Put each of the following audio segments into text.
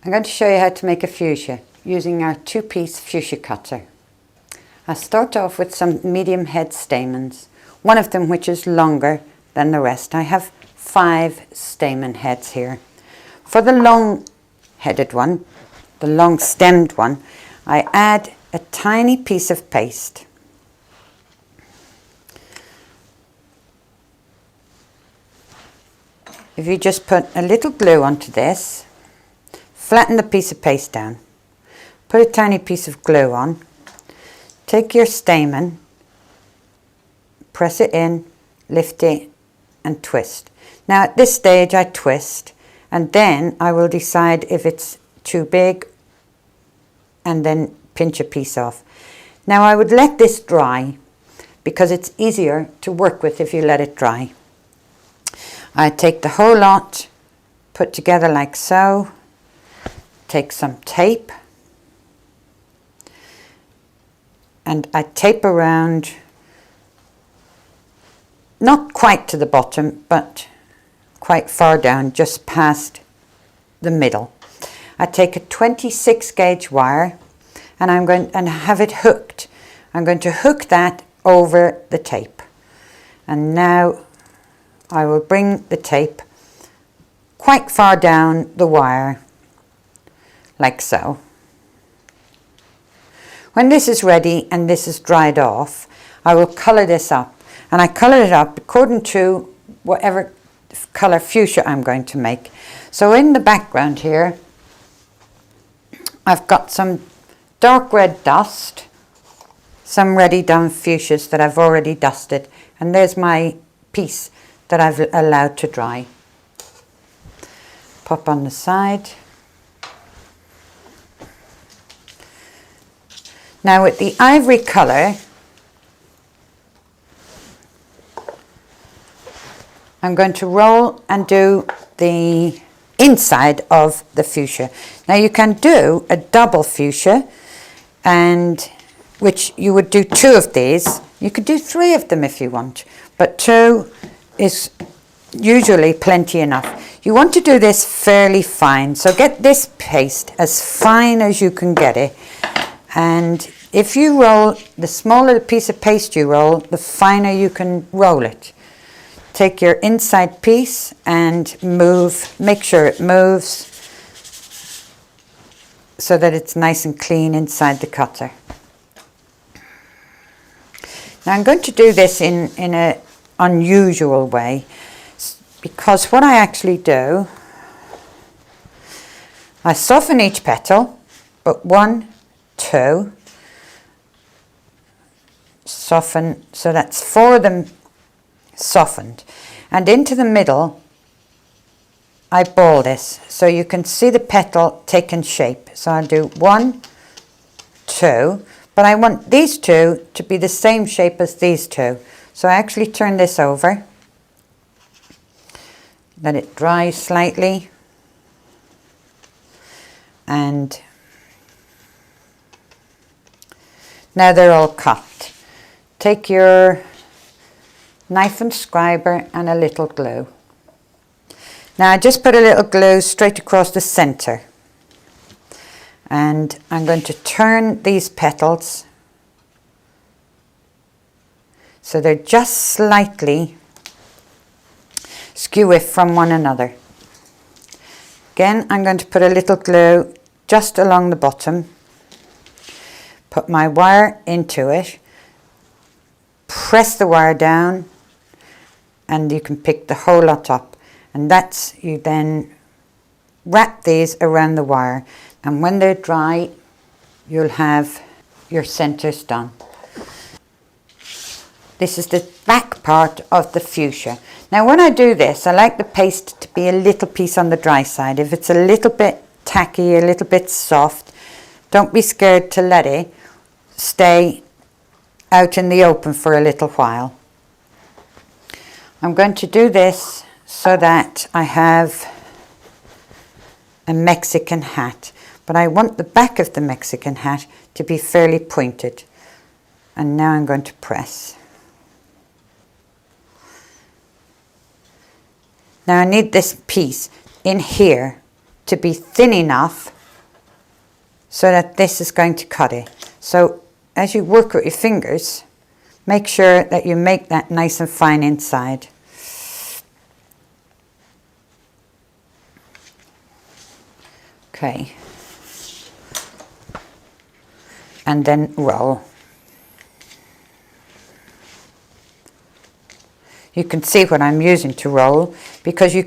I'm going to show you how to make a fuchsia using our two-piece fuchsia cutter. I start off with some medium head stamens, one of them which is longer than the rest. I have 5 stamen heads here. For the long-headed one, the long-stemmed one, I add a tiny piece of paste. If you just put a little glue onto this, flatten the piece of paste down, put a tiny piece of glue on, take your stamen, press it in, lift it and twist. Now at this stage I twist and then I will decide if it's too big and then pinch a piece off. Now I would let this dry because it's easier to work with if you let it dry. I take the whole lot, put together like so, take some tape and I tape around, not quite to the bottom but quite far down, just past the middle. I take a 26 gauge wire and I'm going to have it hooked. I'm going to hook that over the tape, and now I will bring the tape quite far down the wire, like so. When this is ready and this is dried off, I will colour this up. And I colour it up according to whatever colour fuchsia I'm going to make. So in the background here, I've got some dark red dust, some ready done fuchsias that I've already dusted, and there's my piece that I've allowed to dry. Pop on the side. Now with the ivory colour, I'm going to roll and do the inside of the fuchsia. Now you can do a double fuchsia, and which you would do 2 of these. You could do 3 of them if you want, but 2 is usually plenty enough. You want to do this fairly fine, so get this paste as fine as you can get it, and if you roll, the smaller the piece of paste you roll, the finer you can roll it. Take your inside piece and move, make sure it moves so that it's nice and clean inside the cutter. Now I'm going to do this in an unusual way, because what I actually do, I soften each petal, but 1, 2, soften, so that's 4 of them softened, and into the middle I ball this so you can see the petal taking shape. So I'll do 1, 2, but I want these 2 to be the same shape as these 2, so I actually turn this over, let it dry slightly, and now they're all cut. Take your knife and scriber and a little glue. Now I just put a little glue straight across the center, and I'm going to turn these petals so they're just slightly skew from one another. Again, I'm going to put a little glue just along the bottom, put my wire into it, press the wire down, and you can pick the whole lot up, and that's, you then wrap these around the wire, and when they're dry you'll have your centers done. This is the back part of the fuchsia. Now when I do this, I like the paste to be a little piece on the dry side. If it's a little bit tacky, a little bit soft, don't be scared to let it stay out in the open for a little while. I'm going to do this so that I have a Mexican hat, but I want the back of the Mexican hat to be fairly pointed. And now I'm going to press. Now I need this piece in here to be thin enough so that this is going to cut it. So as you work with your fingers, make sure that you make that nice and fine inside. Okay. And then roll. You can see what I'm using to roll, because the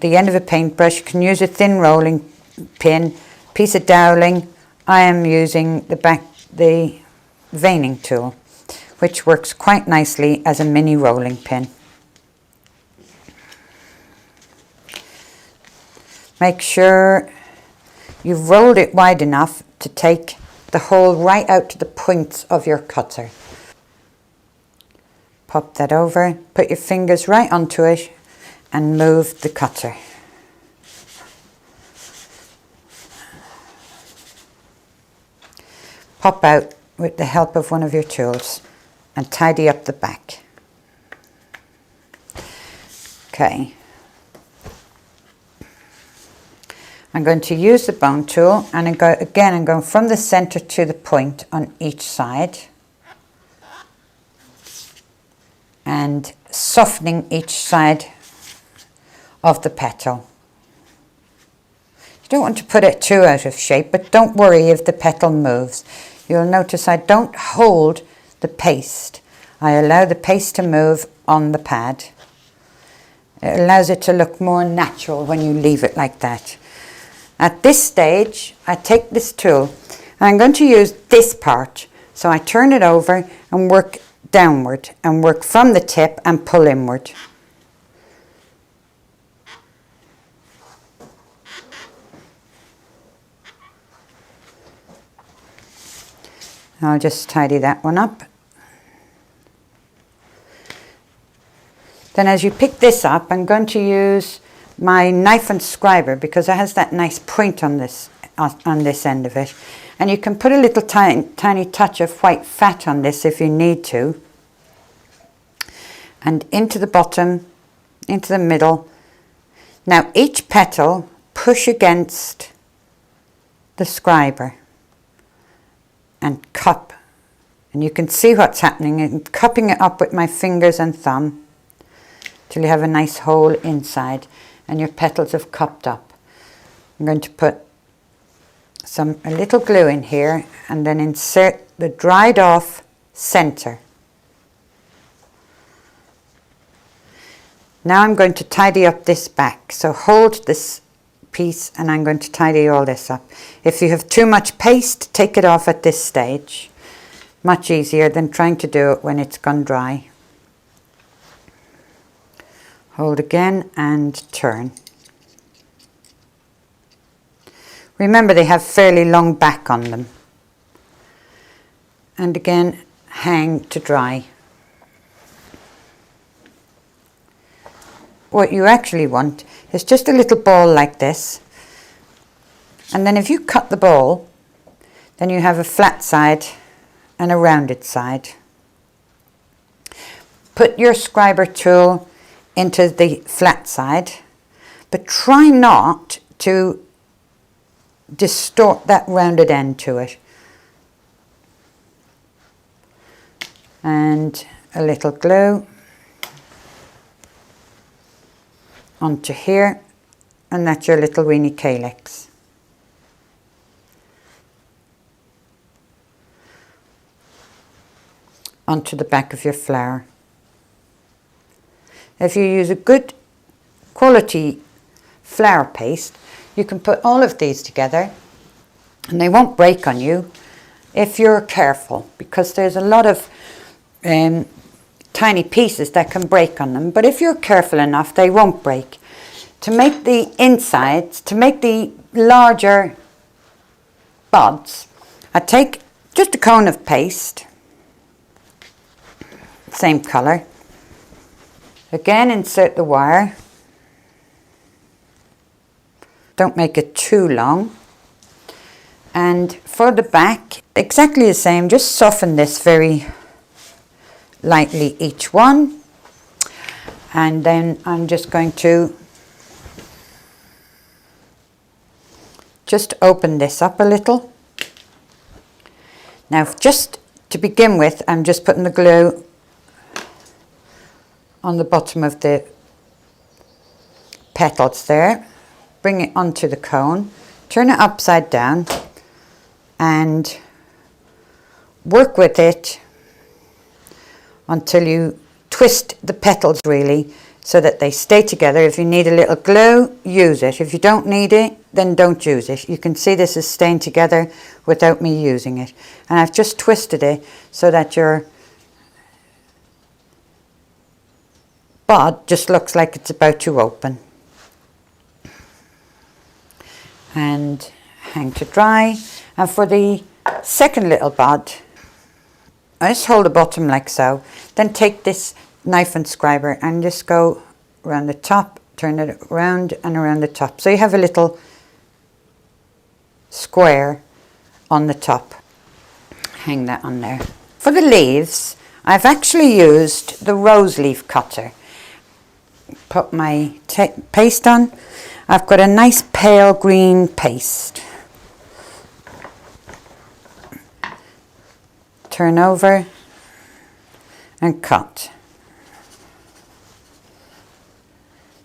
end of a paintbrush, you can use a thin rolling pin, piece of doweling. I am using the veining tool, which works quite nicely as a mini rolling pin. Make sure you've rolled it wide enough to take the hole right out to the points of your cutter. Pop that over, put your fingers right onto it and move the cutter. Pop out with the help of one of your tools and tidy up the back. Okay. I'm going to use the bone tool, and I'm going from the center to the point on each side and softening each side of the petal. You don't want to put it too out of shape, but don't worry if the petal moves. You'll notice I don't hold the paste. I allow the paste to move on the pad. It allows it to look more natural when you leave it like that. At this stage, I take this tool and I'm going to use this part. So I turn it over and work downward and work from the tip and pull inward. I'll just tidy that one up. Then as you pick this up, I'm going to use my knife and scriber, because it has that nice point on this end of it. And you can put a little tiny touch of white fat on this if you need to. And into the bottom, into the middle. Now each petal, push against the scriber and cup. And you can see what's happening. I'm cupping it up with my fingers and thumb till you have a nice hole inside and your petals have cupped up. I'm going to put a little glue in here and then insert the dried off center. Now I'm going to tidy up this back. So hold this piece and I'm going to tidy all this up. If you have too much paste, take it off at this stage. Much easier than trying to do it when it's gone dry. Hold again and turn. Remember, they have fairly long back on them. And again, hang to dry. What you actually want is just a little ball like this. And then if you cut the ball, then you have a flat side and a rounded side. Put your scriber tool into the flat side, but try not to distort that rounded end to it. And a little glue onto here, and that's your little weeny calyx. Onto the back of your flower. If you use a good quality flower paste, you can put all of these together and they won't break on you if you're careful, because there's a lot of tiny pieces that can break on them, but if you're careful enough they won't break. To make the insides, to make the larger buds, I take just a cone of paste, same colour. Again, insert the wire. Don't make it too long. And for the back, exactly the same, just soften this very lightly each one. And then I'm just going to just open this up a little. Now just to begin with, I'm just putting the glue on the bottom of the petals there. Bring it onto the cone, turn it upside down and work with it until you twist the petals really so that they stay together. If you need a little glue, use it. If you don't need it, then don't use it. You can see this is staying together without me using it. And I've just twisted it so that your bud just looks like it's about to open. And hang to dry. And for the second little bud, I just hold the bottom like so. Then take this knife and scriber and just go around the top, turn it around and around the top. So you have a little square on the top. Hang that on there. For the leaves, I've actually used the rose leaf cutter. Put my paste on. I've got a nice pale green paste. Turn over and cut.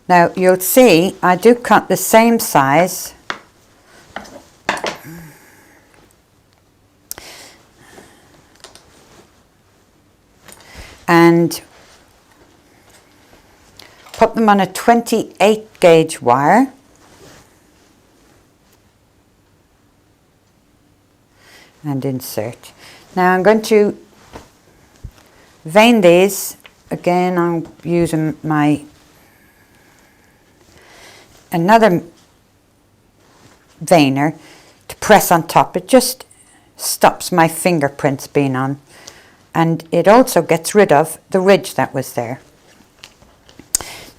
Now you'll see I do cut the same size and put them on a 28 gauge wire. And insert. Now I'm going to vein these. Again, I'm using another veiner to press on top. It just stops my fingerprints being on, and it also gets rid of the ridge that was there.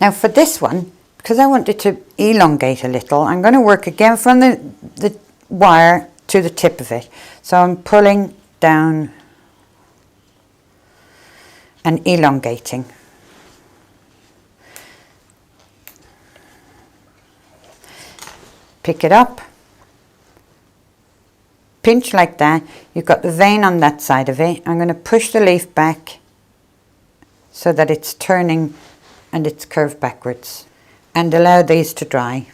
Now for this one, because I want it to elongate a little, I'm going to work again from the wire to the tip of it. So I'm pulling down and elongating. Pick it up, pinch like that. You've got the vein on that side of it. I'm going to push the leaf back so that it's turning and it's curved backwards, and allow these to dry.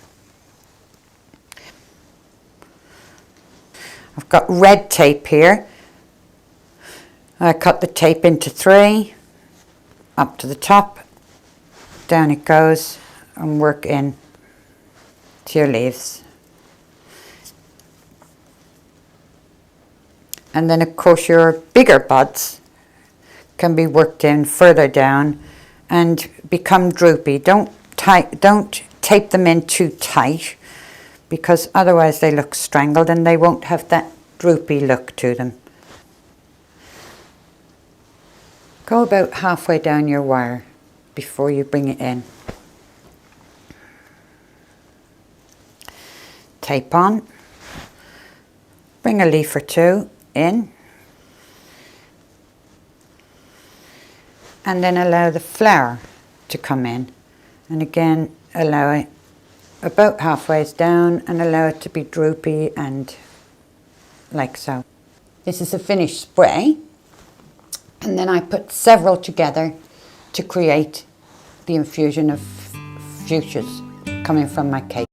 I've got red tape here. I cut the tape into 3, up to the top, down it goes, and work in to your leaves. And then of course your bigger buds can be worked in further down and become droopy. Don't tape them in too tight, because otherwise they look strangled and they won't have that droopy look to them. Go about halfway down your wire before you bring it in. Tape on. Bring a leaf or two in. And then allow the flower to come in. And again, allow it about halfway down and allow it to be droopy and like so. This is a finished spray, and then I put several together to create the infusion of fuchsias coming from my cake.